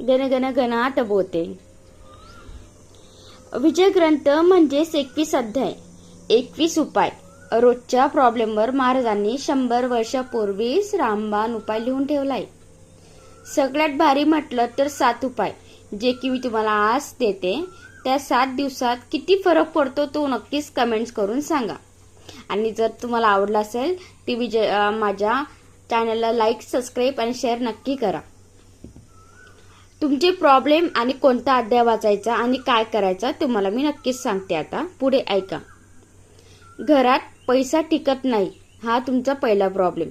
गण गण गणात बोते. विजय ग्रंथ म्हणजेच 21 अध्याय, 21 उपाय. रोजच्या प्रॉब्लेमवर महाराजांनी 100 वर्षापूर्वीच रामबाण उपाय लिहून ठेवलाय. सगळ्यात भारी म्हटलं तर 7 उपाय, जे की मी तुम्हाला आज देते. त्या 7 दिवसात किती फरक पडतो तो नक्कीच कमेंट्स करून सांगा. आणि जर तुम्हाला आवडला असेल तर माझ्या चॅनलला लाईक, सबस्क्राईब आणि शेअर नक्की करा. तुमचे प्रॉब्लेम आणि कोणता अध्याय वाचायचा आणि काय करायचा तुम्हाला मी नक्कीच सांगते. आता पुढे ऐका. घरात पैसा टिकत नाही हा तुमचा पहिला प्रॉब्लेम.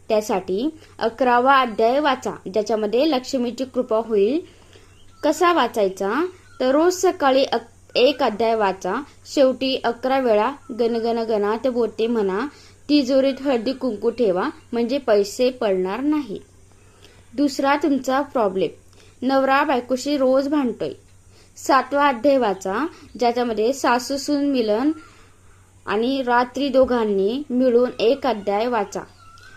त्यासाठी 11वा अध्याय वाचा, ज्याच्यामध्ये लक्ष्मीची कृपा होईल. कसा वाचायचा तर रोज सकाळी एक अध्याय वाचा. शेवटी 11 वेळा गणगण गणात बोते म्हणा. तिजोरीत हळदी कुंकू ठेवा, म्हणजे पैसे पडणार नाही. दुसरा तुमचा प्रॉब्लेम, नवरा बायकोशी रोज भांडतोय. 7वा अध्याय वाचा, ज्याच्यामध्ये सासू सून मिलन आणि रात्री दोघांनी मिळून एक अध्याय वाचा.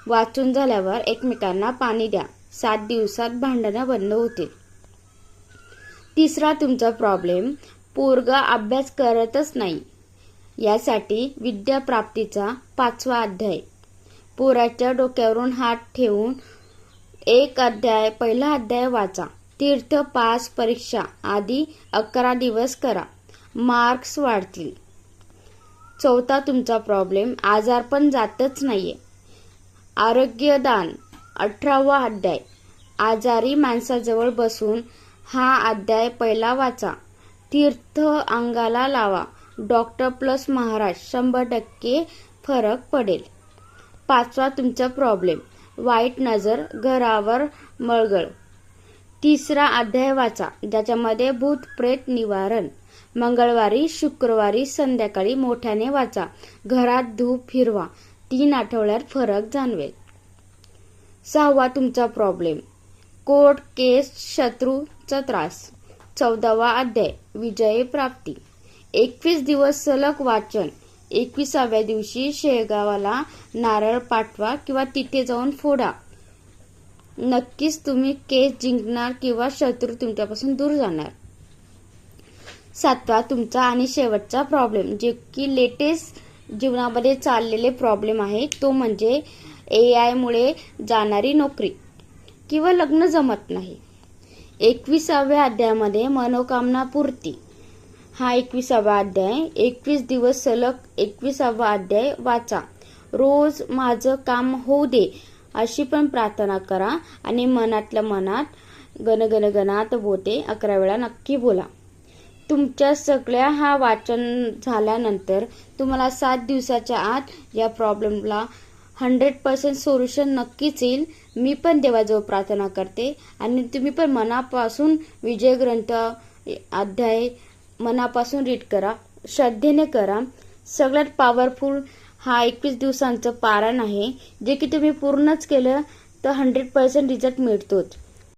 वाचून झाल्यावर एकमेकांना पाणी द्या. 7 दिवसात भांडणं बंद होतील. तिसरा तुमचा प्रॉब्लेम, पोरगा अभ्यास करतच नाही. यासाठी विद्याप्राप्तीचा 5वा अध्याय. पोराच्या डोक्यावरून हात ठेवून एक अध्याय, पहिला अध्याय वाचा. तीर्थ पास परीक्षा आधी 11 दिवस करा, मार्क्स वाढतील. चौथा तुमचा प्रॉब्लेम, आजारपण जातच नाहीये. आरोग्यदान 18वा अध्याय. आजारी माणसाजवळ बसून हा अध्याय पहिला वाचा. तीर्थ अंगाला लावा. डॉक्टर प्लस महाराज 100% फरक पडेल. 5वा तुमचा प्रॉब्लेम, वाईट नजर, घरावर मळगळ. 3रा अध्याय वाचा, ज्याच्यामध्ये भूत प्रेत निवारण. मंगळवारी शुक्रवारी संध्याकाळी मोठ्याने वाचा. घरात धूप फिरवा. 3 आठवड्यात फरक जाणवेल. 6वा तुमचा प्रॉब्लेम, कोर्ट केस, शत्रूचा त्रास. 14वा अध्याय, विजय प्राप्ती. 21 दिवस सलग वाचन. 21व्या दिवशी शेगावाला नारळ पाठवा किंवा तिथे जाऊन फोडा. नक्कीच तुम्ही केस जिंकणार किंवा शत्रू तुमच्यापासून दूर जाणार. 7वा तुमचा आणि शेवटचा प्रॉब्लेम, जे की लेटेस्ट जीवनामध्ये चाललेले प्रॉब्लेम आहे, तो म्हणजे AI मुळे जाणारी नोकरी किंवा लग्न जमत नाही. 21व्या अध्यायामध्ये मनोकामना पूर्ती. हा 21वा अध्याय. 21 दिवस सलग 21वा अध्याय वाचा. रोज माझं काम होऊ दे अशी पण प्रार्थना करा आणि मनातल्या मनात गण गण गणात बोते 11 वेळा नक्की बोला. तुमच्या सगळ्या हा वाचन झाल्यानंतर तुम्हाला 7 दिवसाच्या आत या प्रॉब्लेमला 100% सोल्युशन नक्कीच येईल. मी पण देवाजवळ प्रार्थना करते आणि तुम्ही पण मनापासून विजय ग्रंथ अध्याय मनापासून रीड करा, श्रद्धेने करा. सगळ्यात पॉवरफुल हा 21 दिवसांचं पारायण आहे, जे की तुम्ही पूर्णच केलं तर 100% रिझल्ट मिळतोच.